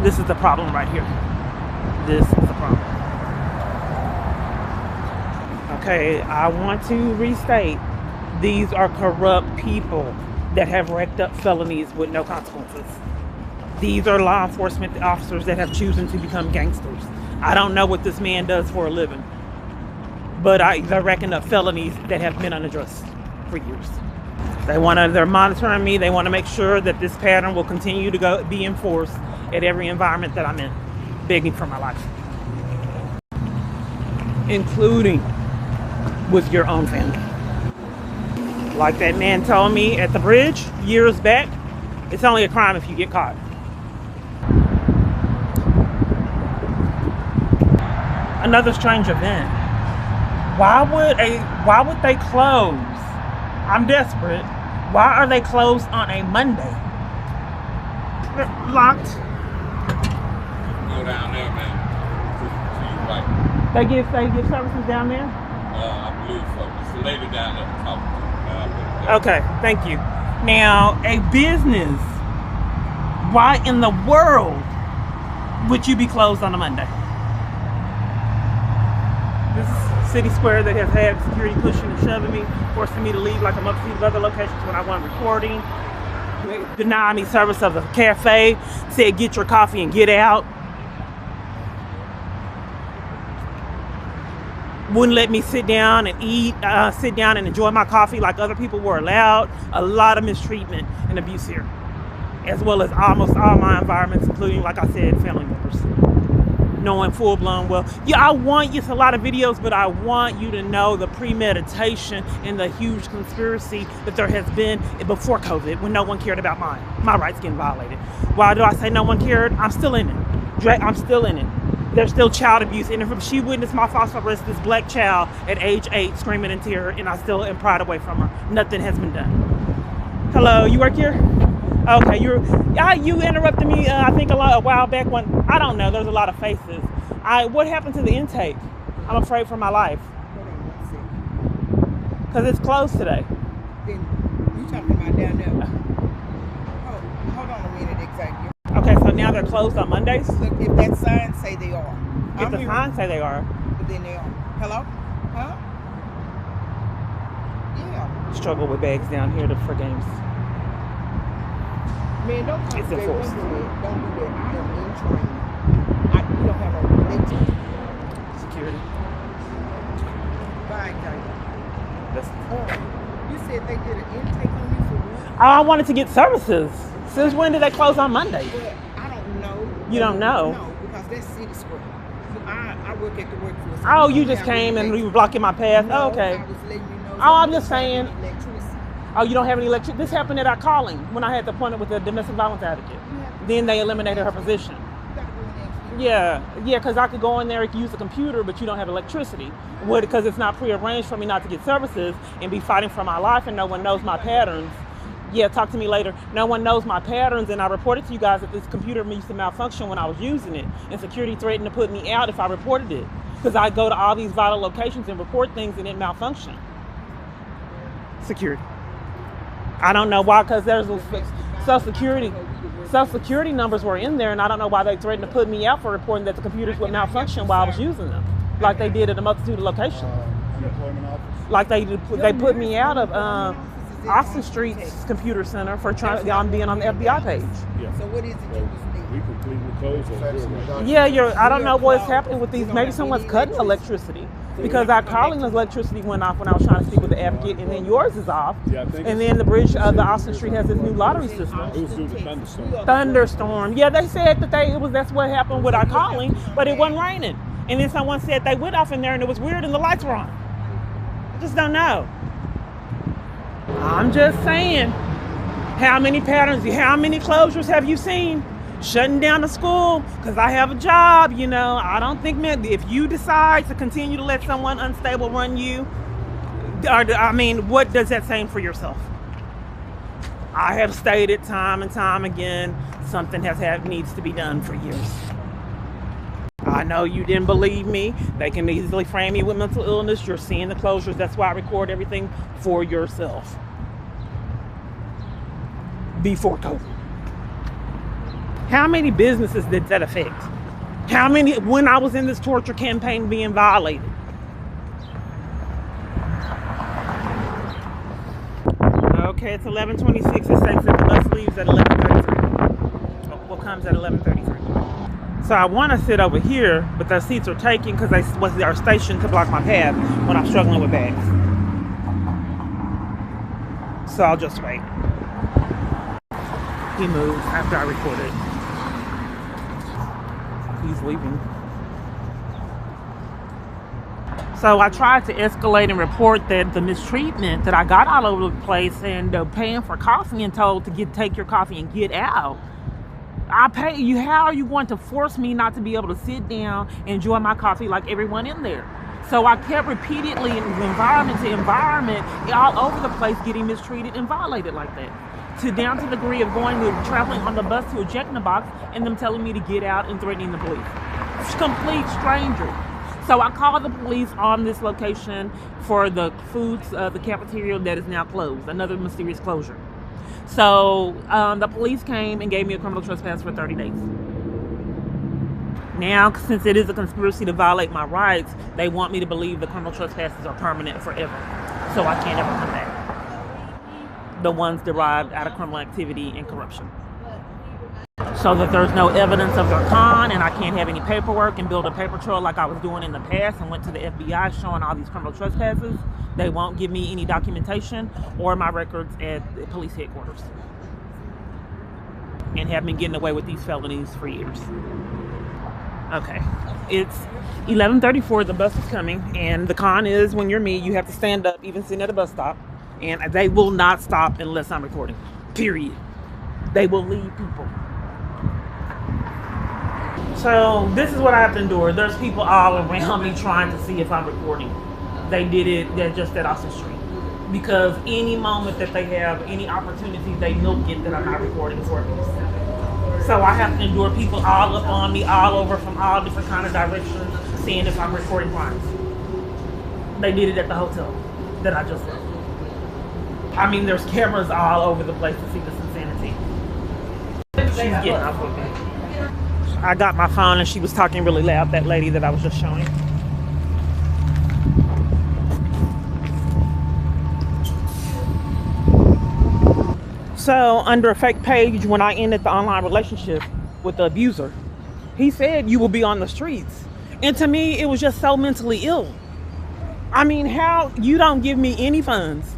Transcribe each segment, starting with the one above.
This is the problem right here. This is the problem. Okay, I want to restate. These are corrupt people that have racked up felonies with no consequences. These are law enforcement officers that have chosen to become gangsters. I don't know what this man does for a living, but they're racking up felonies that have been unaddressed for years. They're monitoring me. They want to make sure that this pattern will continue to be enforced at every environment that I'm in, begging for my life, including with your own family. Like that man told me at the bridge years back, it's only a crime if you get caught. Another strange event. Why would they close? I'm desperate. Why are they closed on a Monday? They're locked. Go down there, man. To They give services down there? I believe so. It's a lady down there talking to me. Okay, thank you. Now, a business, why in the world would you be closed on a Monday? This is City Square that has had security pushing and shoving me, forcing me to leave like a multitude of other locations when I wasn't recording. They denied me service of the cafe, said get your coffee and get out. Wouldn't let me sit down and eat, sit down and enjoy my coffee like other people were allowed. A lot of mistreatment and abuse here, as well as almost all my environments, including, like I said, family members. Knowing full-blown, well, yeah, I want you, it's a lot of videos, but I want you to know the premeditation and the huge conspiracy that there has been before COVID when no one cared about my rights getting violated. Why do I say no one cared? I'm still in it. I'm still in it. There's still child abuse. And if she witnessed my false arrest, this black child at age 8 screaming in terror, and I still am pried away from her. Nothing has been done. Hello, you work here? Okay, you interrupted me, I think a while back when, I don't know, there's a lot of faces. What happened to the intake? I'm afraid for my life. Because it's closed today. Then you talking about down there? Hold on a minute exactly. Okay, so now they're closed on Mondays? Look, if that sign say they are. If the sign say they are. But then they are. Hello? Huh? Yeah. Struggle with bags down here for games. Man, don't come It's to that enforced. window. Don't do that. I am in training. You don't have a related Security. bye, guys. You said they did an intake on you for what? I wanted to get services. Since when did they close on Monday? Well, I don't know. You don't know? No, because that's City Square. I work at the workforce. Oh, you just came and you were blocking my path? No, Oh, okay. I was letting you know. Oh, I'm just saying. Electricity. Oh, you don't have any electricity? This happened at our calling when I had the appointment with the domestic violence advocate. Then they eliminated her position. You gotta go in there and Yeah, because I could go in there and use the computer, but you don't have electricity. Because it's not prearranged for me not to get services and be fighting for my life, and no one knows my patterns. Yeah, talk to me later. No one knows my patterns, and I reported to you guys that this computer used to malfunction when I was using it, and security threatened to put me out if I reported it, because I go to all these vital locations and report things and it malfunction. Security. I don't know why, because there's social security numbers were in there, and I don't know why they threatened to put me out for reporting that the computers would malfunction while I was using them, like they did at a multitude of locations. Unemployment office. Like they put me out of Austin Street's computer center for trying being on the FBI page. Yeah. So what is it you was We completely closed those doors. Yeah, I don't know what's happening with these. Maybe someone's cutting electricity, because our calling electricity went off when I was trying to speak with the advocate, and then yours is off. Yeah, I think And then the bridge of the Austin Street has this new lottery system. it was due to thunderstorm. Thunderstorm. Yeah, they said that that's what happened with our calling, but it wasn't raining. And then someone said they went off in there and it was weird and the lights were on. I just don't know. I'm just saying, how many patterns, how many closures have you seen? Shutting down the school because I have a job, you know. I don't think, man, if you decide to continue to let someone unstable run you, what does that say for yourself? I have stated time and time again, something needs to be done for years. I know you didn't believe me. They can easily frame me with mental illness. You're seeing the closures. That's why I record everything for yourself. Before COVID. How many businesses did that affect? How many, when I was in this torture campaign being violated? Okay, it's 11:26. It states that the bus leaves at 11:33. What comes at 11:33? So I want to sit over here, but their seats are taken because they are stationed to block my path when I'm struggling with bags. So I'll just wait. He moves after I recorded. He's leaving. So I tried to escalate and report that the mistreatment that I got all over the place and paying for coffee and told to take your coffee and get out. I pay you. How are you going to force me not to be able to sit down and enjoy my coffee like everyone in there? So I kept repeatedly in environment to environment all over the place getting mistreated and violated like that. Down to the degree of traveling on the bus to a Jack in the Box and them telling me to get out and threatening the police. Complete stranger. So I called the police on this location for the the cafeteria that is now closed, another mysterious closure. So the police came and gave me a criminal trespass for 30 days. Now, since it is a conspiracy to violate my rights, they want me to believe the criminal trespasses are permanent forever. So I can't ever come back. The ones derived out of criminal activity and corruption. So that there's no evidence of their con and I can't have any paperwork and build a paper trail like I was doing in the past and went to the FBI showing all these criminal trespasses. They won't give me any documentation or my records at the police headquarters. And have been getting away with these felonies for years. Okay, it's 11:34, the bus is coming, and the con is when you're me, you have to stand up, even sitting at a bus stop, and they will not stop unless I'm recording, period. They will leave people. So this is what I have to endure. There's people all around me trying to see if I'm recording. They did it, they're just at Austin Street. Because any moment that they have, any opportunity, they milk it that I'm not recording for me. So I have to endure people all up on me, all over from all different kind of directions, seeing if I'm recording crimes. They did it at the hotel that I just left. I mean, there's cameras all over the place to see this insanity. She's getting off with me. I got my phone and she was talking really loud, that lady that I was just showing. So under a fake page, when I ended the online relationship with the abuser, he said you will be on the streets. And to me, it was just so mentally ill. I mean, how you don't give me any funds.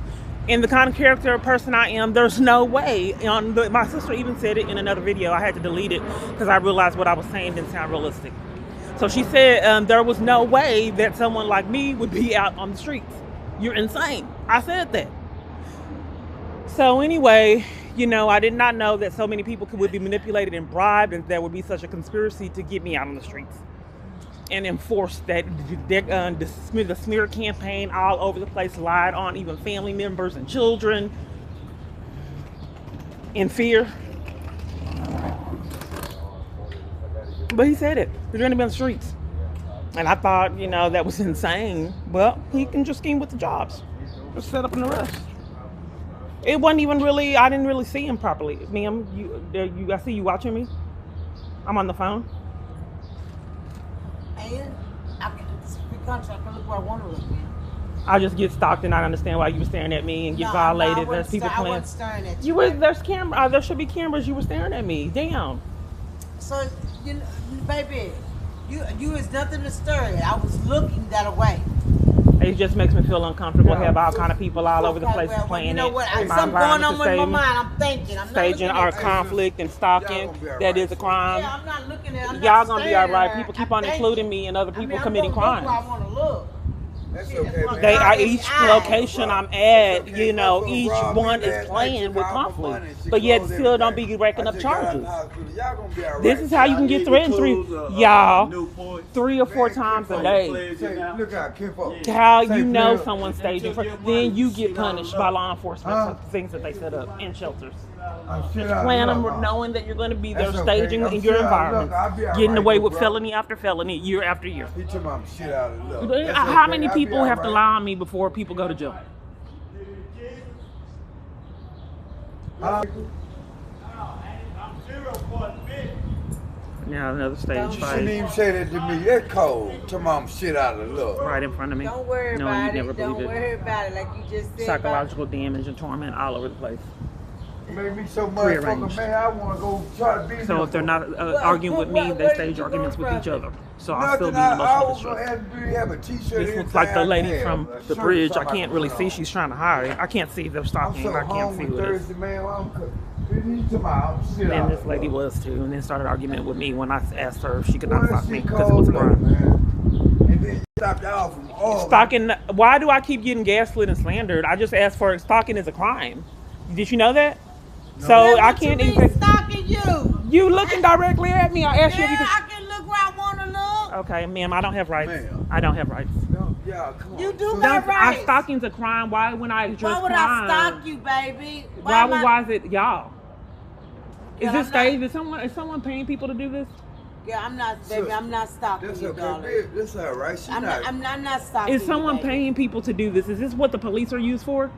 And the kind of character or person I am, there's no way. My sister even said it in another video. I had to delete it because I realized what I was saying didn't sound realistic. So she said there was no way that someone like me would be out on the streets. You're insane. I said that. So anyway, you know, I did not know that so many people would be manipulated and bribed, and there would be such a conspiracy to get me out on the streets and enforce that the smear campaign all over the place, lied on even family members and children in fear. But he said it. You're going to be on the streets. And I thought, you know, that was insane. Well, he can just scheme with the jobs. Just set up an arrest. It wasn't even really, I didn't really see him properly. Ma'am, I see you watching me. I'm on the phone. And I can look where I want to look, man. I just get stalked and I understand why you were staring at me and get violated. There's people playing. I wasn't staring at you. There's camera. There should be cameras. You were staring at me. Damn. So, you know, baby, you is nothing to stare at. I was looking that way. It just makes me feel uncomfortable. Have all kind of people all over the place playing. You know what? Something going on in my mind. I'm thinking. I'm staging our conflict and stalking. That is a crime. Yeah, I'm not looking at. Y'all gonna be all right. People keep on including me and other people committing crimes. I want to look. That's okay, man. They are each location I'm at, you know, each one is playing with conflict, but yet still don't be racking up charges. This is how you can get threatened 3 or 4 times a day. How you know someone's staging for, then you get punished by law enforcement for things that they set up in shelters. Plan them knowing that you're going to be there staging in your environment, getting away with felony after felony, year after year. How many people have to lie on me before people go to jail? I'm Now another stage Don't- You shouldn't fight even say that to me. That's cold. To mom shit out of love. right in front of me. Don't worry Knowing about you'd never it. Don't believe it. worry about it. Like you just said. Psychological damage and torment all over the place. Made me so Prearranged. motherfucker, man. I want to go try to be So if they're not arguing with me, they stage arguments with each other. So I'll still be in I emotional was gonna distress. have a t-shirt. This looks like the lady every from time, a the shirt bridge. I somebody can't really put see. on. She's trying to hide. I can't see if they're I'm stalking. so I can't see hungry who it is. Thursday, man. And this lady was too, and then started arguing with me when I asked her if she could not stalk me because it was a crime. And then you stopped y'all from all. Stalking. Why do I keep getting gaslit and slandered? I just asked for it. Stalking is a crime. Did you know that? No. So That's I what you can't mean, even. stalking you. You looking directly at me. I asked you if you Yeah, could. I can look where I want to look. Okay, ma'am, I don't have rights. Ma'am. I don't have rights. No, yeah, come on. You do So- got rights. Stalking's a crime. Why when I address Why would crime? I stalk you, baby? Why is it y'all? Is Girl, this I'm not- stage? Is someone paying people to do this? Yeah, I'm not, baby. I'm not stalking That's you, okay, darling. babe. That's all right. She I'm not stalking Is someone you, baby. paying people to do this? Is this what the police are used for?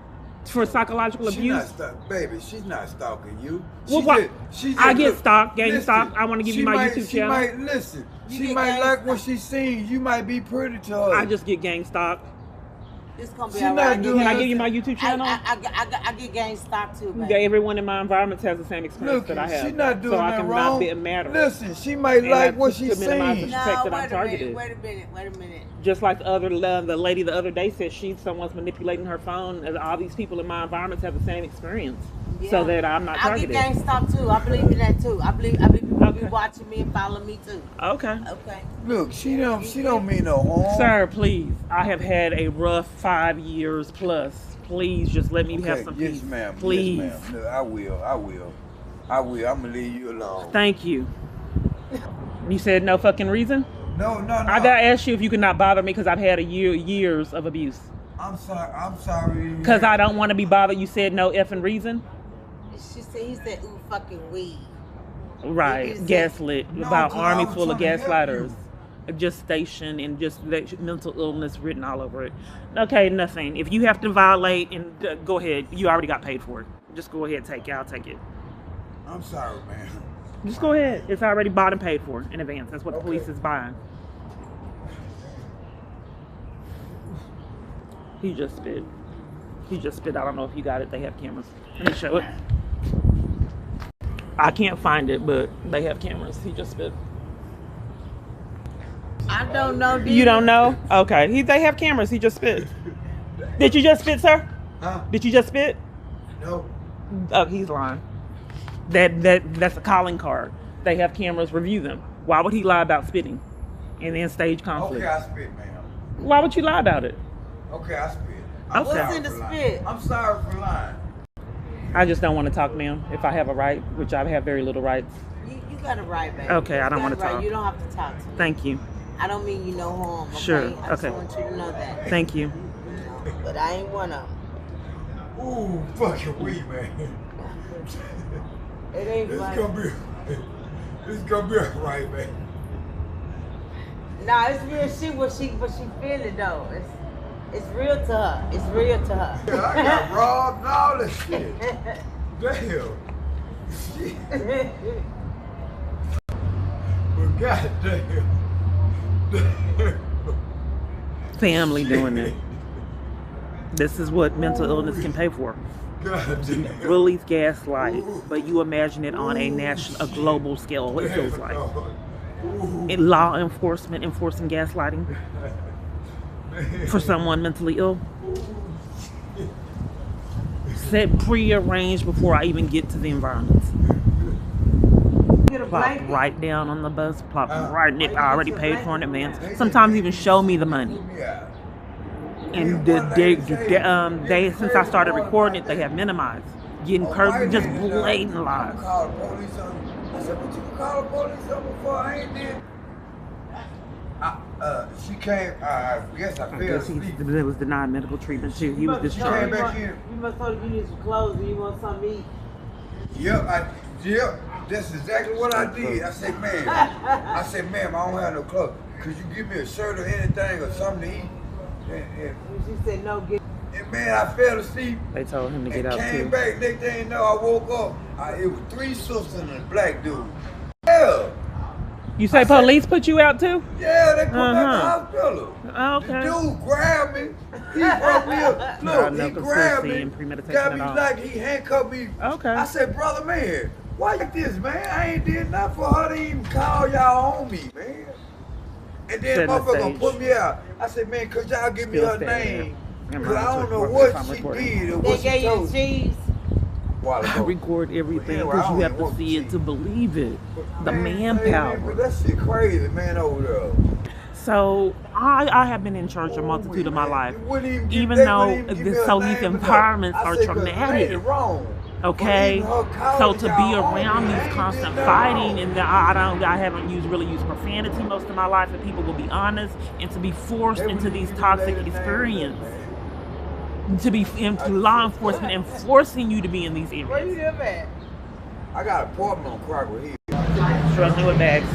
For psychological She's abuse? not baby. She's not stalking you. Well, She what- just I get look, stalked, gang listen, stalked. I wanna give you she my might- YouTube she channel. Might listen. You She get might gang like what stalked. she's seen. You might be pretty to her. I just get gang stalked. It's gonna be She all not right. doing Can I it. give you my YouTube channel? I get gang stock too, baby. Everyone in my environment has the same experience Look, that I have. she's not doing so I that can wrong. not be a matter. Listen, she might And like I- what to she's minimize seen. the fact that I'm wait a targeted. minute. Wait a minute. Just like the lady the other day said, someone's manipulating her phone. And all these people in my environments have the same experience, so that I'm not I targeted. get gang stock too. I believe in that too. I believe people be Okay. watching me and following me too. Okay. Okay. Look, she don't mean no harm. Sir, please. I have had a rough 5 years plus. Please just let me have some yes, peace. ma'am. Please. Yes, ma'am. No, I will. I'm gonna leave you alone. Thank you. You said no fucking reason? No. I gotta ask you if you could not bother me because I've had years of abuse. I'm sorry. Because I don't want to be bothered. You said no effing reason? He said, ooh, fucking weed. Right. You said- Gaslit. No, About 'cause I army was full of trying to help gaslighters. Gestation and just mental illness written all over it. Okay, nothing. If you have to violate, and go ahead. You already got paid for it. Just go ahead, take it. I'll take it. I'm sorry, man. Just go ahead. It's already bought and paid for in advance. That's what the Okay. police is buying. He just spit. I don't know if you got it. They have cameras. Let me show it. I can't find it, but they have cameras. He just spit. I don't know. You don't know? Okay. They have cameras. He just spit. Did you just spit, sir? Huh? Did you just spit? No. Oh, he's lying. That's a calling card. They have cameras. Review them. Why would he lie about spitting and then stage conflict? Okay, I spit, ma'am. Why would you lie about it? Okay, I spit. Okay. What's sorry in the for lying. spit? I'm sorry for lying. I just don't want to talk, ma'am. If I have a right, which I have very little rights. You got it right, baby. Okay, I You don't got wanna it right. talk. You don't have to talk to me. Thank you. I don't mean you no harm. Okay? Sure, I just okay. want you to know that. Thank you. But I ain't one of them. Ooh, fucking weed, man. It ain't This right. gonna be alright, man. Nah, it's real shit. What she feeling though. It's real to her. It's real to her. Yeah, I got robbed and all this shit. Damn. Shit. But goddamn. Family doing it. This is what mental illness can pay for. Goddamn. Release gaslight, but you imagine it on a global scale. What it feels like. In law enforcement enforcing gaslighting for someone mentally ill. Set prearranged before I even get to the environment. Get a Plop blanket. right down on the bus. Plop right. I already paid for in advance. Sometimes even show me the money. Yeah. And they since I started recording it, they have minimized. Getting cursed, just blatant lies. I'm call the police on you. I said, but you can call the police on before I ain't did. She came, I guess I I fell guess asleep. he was denied medical treatment too. He was Came discharged. back in. You must know you need some clothes and you want something to eat. Yep, that's exactly what I did. I said, ma'am, I don't have no clothes. Could you give me a shirt or anything or something to eat? And she said, no, get. And man, I fell asleep. They told him to get And out came too. back, next thing you know, I woke up. It was 3 sisters and a black dude. Yeah. You say police put you out too? Yeah, they put me at the hospital. Okay. The dude grabbed me. He broke me up. Look, no he grabbed conspiracy me. and premeditation Got at me all. like he handcuffed me. Okay. I said, brother, man, why you this, man? I ain't did nothing for her to even call y'all on me, man. And then Setting the motherfucker stage. put me out. I said, man, could y'all give me Still her standing name? there. Because I don't know Remember, what I'm she recording. did or They what she gave you told the me. cheese. While I ago. record everything Yeah, well, because I you don't have even to want see to it see to believe it. The Man, manpower. that shit crazy, man, over there. So I have been in church a multitude of my life, even they though wouldn't even give me her so name these enough. environments I are said, 'cause lady traumatic. wrong. Okay, But even her so calling to be y'all on around me, I these ain't constant did nothing fighting, wrong. and I haven't really used profanity most of my life, and people will be honest, and to be forced They into wouldn't these even toxic give me the name experiences, man. to be into law enforcement and forcing you to be in these Where you areas. live at? I got an apartment on Crocker Hill. Struggling with bags.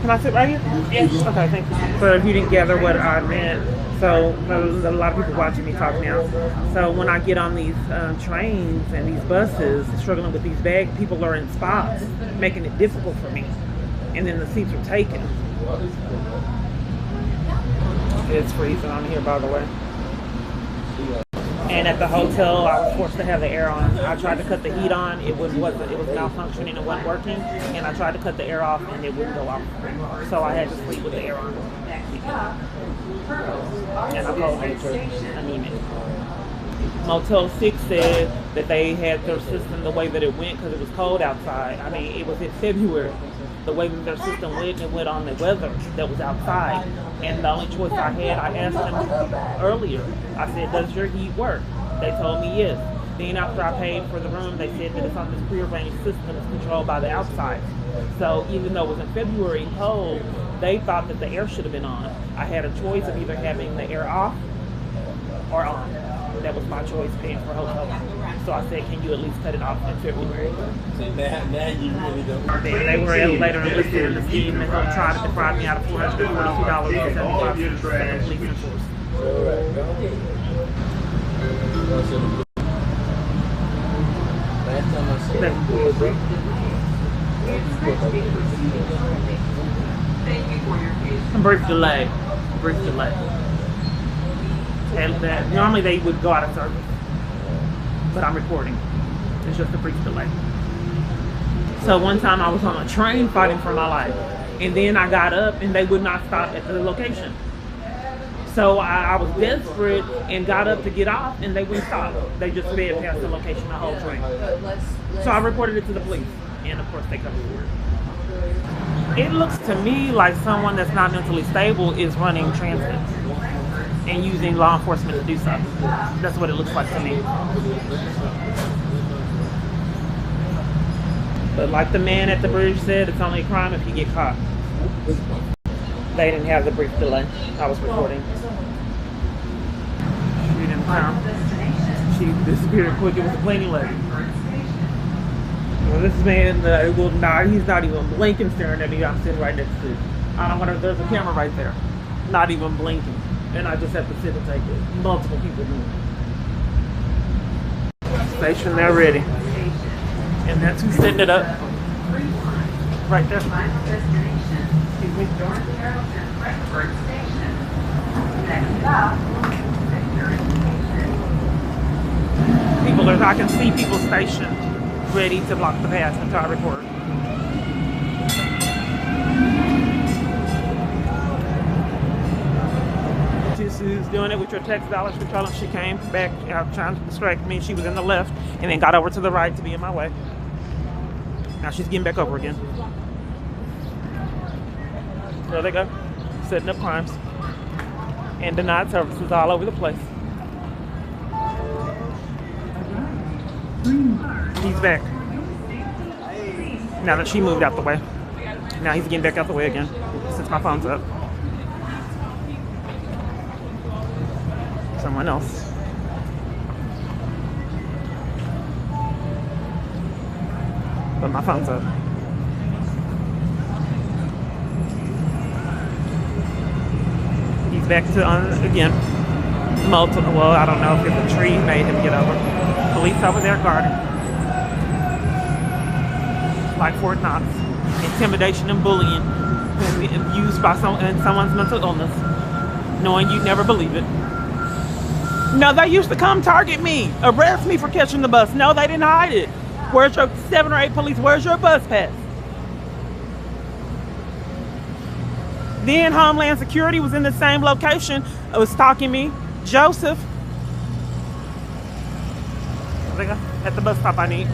Can I sit right here? Yes. Okay, thank you. So if you didn't gather what I meant, so there's a lot of people watching me talk now. So when I get on these trains and these buses, struggling with these bags, people are in spots, making it difficult for me. And then the seats are taken. It's freezing on here, by the way. And at the hotel, I was forced to have the air on. I tried to cut the heat on, it was malfunctioning, it wasn't working. And I tried to cut the air off, and it wouldn't go off. So I had to sleep with the air on. And I told them anemic. Motel 6 said that they had their system the way that it went because it was cold outside. I mean, it was in February. The way that their system went, it went on the weather that was outside. And the only choice I had, I asked them earlier. I said, does your heat work? They told me yes. Then after I paid for the room, they said that it's on this prearranged system. It's controlled by the outside. So even though it was in February and cold, they thought that the air should have been on. I had a choice of either having the air off or on. That was my choice, paying for hotel. So I said, can you at least cut it off in February? See, now you really don't. They were later enlisted in the scheme, and they'll try to defraud me out of $442.75 for police enforcement. Last time I saw A brief delay. Brief delay. And that normally they would go out of service, but I'm recording. It's just a brief delay. So one time I was on a train fighting for my life, and then I got up and they would not stop at the location. So I was desperate and got up to get off, and they wouldn't stop. They just sped past the location the whole train. So I reported it to the police, and of course they come forward. It looks to me like someone that's not mentally stable is running transit and using law enforcement to do so. That's what it looks like to me. But like the man at the bridge said, it's only a crime if you get caught. They didn't have the brief delay. I was recording. She didn't come. She disappeared quick. It was a cleaning lady. Well, this man, he's not even blinking, staring at me. I'm sitting right next to it. I don't want to. There's a camera right there. Not even blinking. And I just have to sit and take it. Multiple people do it. Station, they're ready. And that's who's setting it up. Right there. Excuse me. I can see people stationed, ready to block the path until I record. She's doing it with your tax dollars controlling. She came back trying to distract me. She was in the left and then got over to the right to be in my way. Now she's getting back over again. There they go, setting up crimes and denied services all over the place. He's back. Now that she moved out the way. Now he's getting back out the way again since my phone's up. Someone else. But my phone's up. He's back to again. Multiple. Well, I don't know if it's a tree made him get over. Police over there guarding. like Fort Knox. Intimidation and bullying and used by someone's mental illness, knowing you'd never believe it. No, they used to come target me, arrest me for catching the bus. No, they didn't hide it. Where's your 7 or 8 police? Where's your bus pass? Then Homeland Security was in the same location. It was stalking me. Joseph. At the bus stop I need.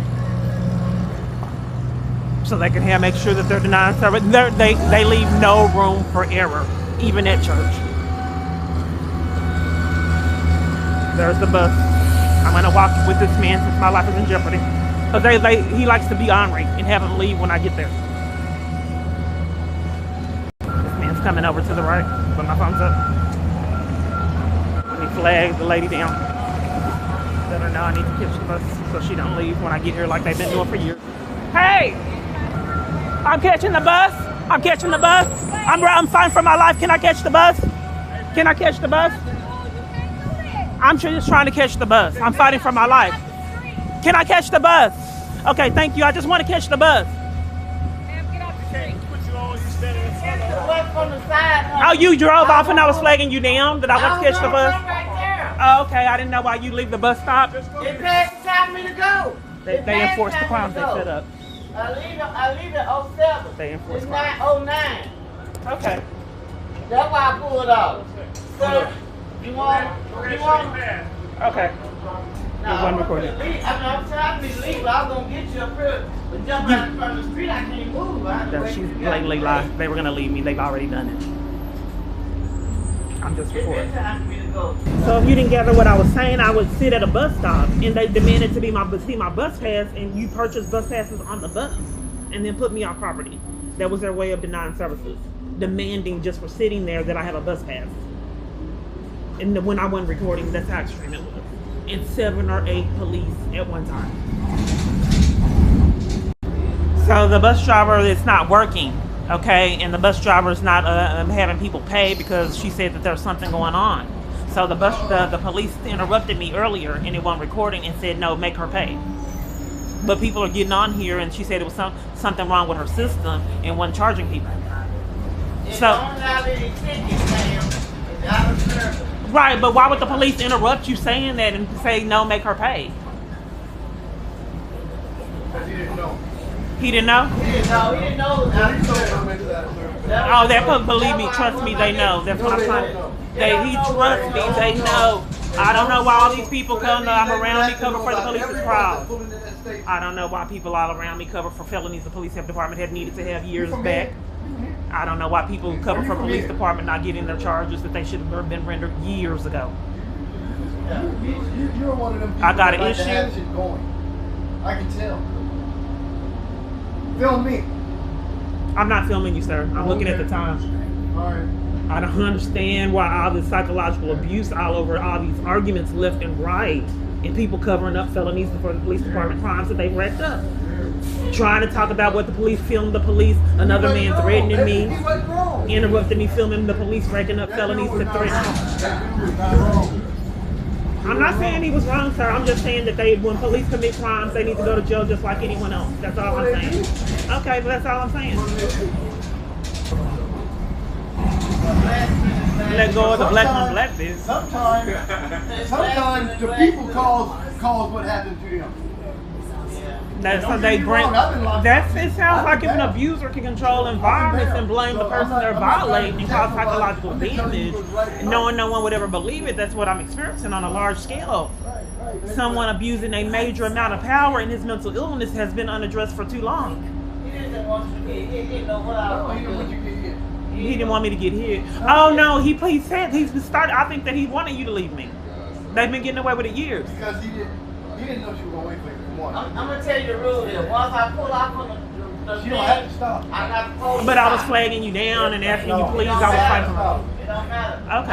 So they can make sure that they're denying service. They leave no room for error, even at church. There's the bus. I'm gonna walk with this man since my life is in jeopardy. Because he likes to be ornery and have him leave when I get there. This man's coming over to the right, put my thumbs up. Let me flag the lady down. Let her know I need to catch the bus so she don't leave when I get here like they've been doing for years. Hey! I'm catching the bus. I'm catching the bus. I'm fighting for my life. Can I catch the bus? Can I catch the bus? I'm just trying to catch the bus. I'm fighting for my life. Can I catch the bus? Okay, thank you. I just want to catch the bus. Oh, you drove off and I was flagging you down that I want to catch the bus? Oh, okay. I didn't know why you leave the bus stop. It passed the time for me to go. They enforce the crimes they set up. I leave at 07. They enforce It's crimes. 9:09. Okay. That's why I pulled off. Sir, you want? Okay. No, One recording. I'm trying to leave. I was gonna get you up here, but jump out in front of the street. I can't move. I had to wait She's for you. blatantly lied. They were gonna leave me. They've already done it. I'm just It's recording. time for me to go. So if you didn't gather what I was saying, I would sit at a bus stop and they demanded to see my bus pass, and you purchase bus passes on the bus and then put me on property. That was their way of denying services, demanding just for sitting there that I have a bus pass. And when I wasn't recording, that's how extreme it was. And 7 or 8 police at one time. So the bus driver is not working. Okay, and the bus driver is not having people pay because she said that there's something going on. So the police interrupted me earlier and it wasn't recording and said, no, make her pay. But people are getting on here and she said it was something wrong with her system and wasn't charging people. Right, but why would the police interrupt you saying that and say, no, make her pay? Because he didn't know. He didn't know? He didn't know. Oh, believe me, trust me, they know. That's what I'm trying to. He trusts me, they know. I don't know why all these people come. I'm around me cover for the police's crowd. I don't know why people all around me cover for felonies the police department had needed to have years back. I don't know why people cover for police department not getting their charges that they should have been rendered years ago. You're one of them people I got an that like to issue. have shit going. I can tell. Film me. I'm not filming you, sir. I'm looking at the time. Alright. I don't understand why all this psychological abuse all over all these arguments left and right, and people covering up felonies for the police department crimes that they've racked up. Trying to talk about what the police filmed the police, another man threatening me, interrupting me filming the police racking up felonies to threaten. I'm not saying he was wrong, sir. I'm just saying that when police commit crimes, they need to go to jail just like anyone else. That's all I'm saying. Okay, but that's all I'm saying. Let go of the black on black business. Sometimes the people cause what happened to them. It sounds like if an abuser can control environments and blame the person they're violating and cause psychological damage, knowing no one would ever believe it. That's what I'm experiencing on a large scale. Someone abusing a major amount of power and his mental illness has been unaddressed for too long. He didn't want you to get hit. He didn't know what I was doing. He didn't want me to get hit. Oh no, he said he's started. I think that he wanted you to leave me. They've been getting away with it years. Because he didn't know she was going to wait for you. I'm gonna tell you the rule here. Once I pull off on the She don't have to stop. I got to pull. But I was flagging you down and asking you please. I was fighting for you. It don't matter. Okay.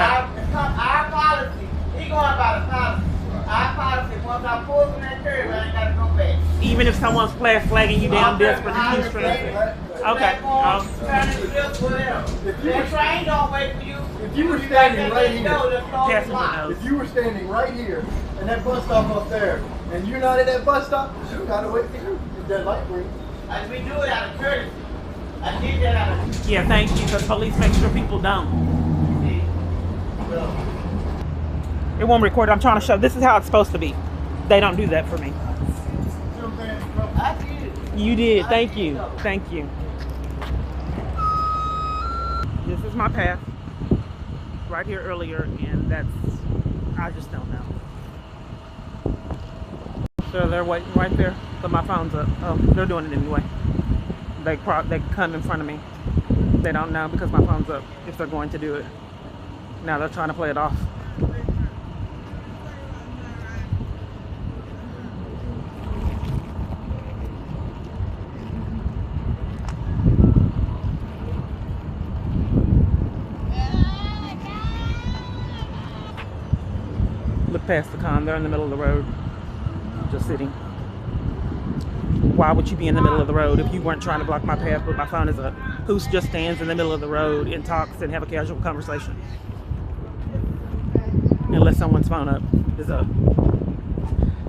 Our policy. He going by the policy. Our policy. Once I pull from that curve, I ain't got to go back. Even if someone's flagging you down desperate to keep stressing. Okay. The train don't wait for you. If you were standing right here, If you were standing right here, and that bus stop up there, and you're not at that bus stop, you gotta wait for you. If that light green. We do it out of courtesy. I did that out of Yeah, thank you, because police make sure people don't. courtesy. Well, It won't record. I'm trying to show. This is how it's supposed to be. They don't do that for me. I did it. You did. Thank you. Thank you. This is my path. Right here earlier, and that's, I just don't know. So they're waiting right there, but my phone's up. Oh, they're doing it anyway. They come in front of me. They don't know because my phone's up if they're going to do it. Now they're trying to play it off. Look past the con. They're in the middle of the road, just sitting. Why would you be in the middle of the road if you weren't trying to block my path, but my phone is up? Who just stands in the middle of the road and talks and have a casual conversation? Unless someone's phone is up.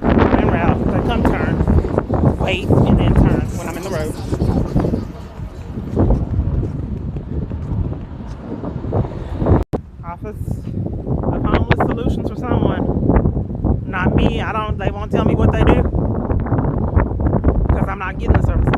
I'm en route. If I come turn, wait, and then turn when I'm in the road. Office of Homeless Solutions for someone. Not me. They won't tell me what they do. Because I'm not getting the services.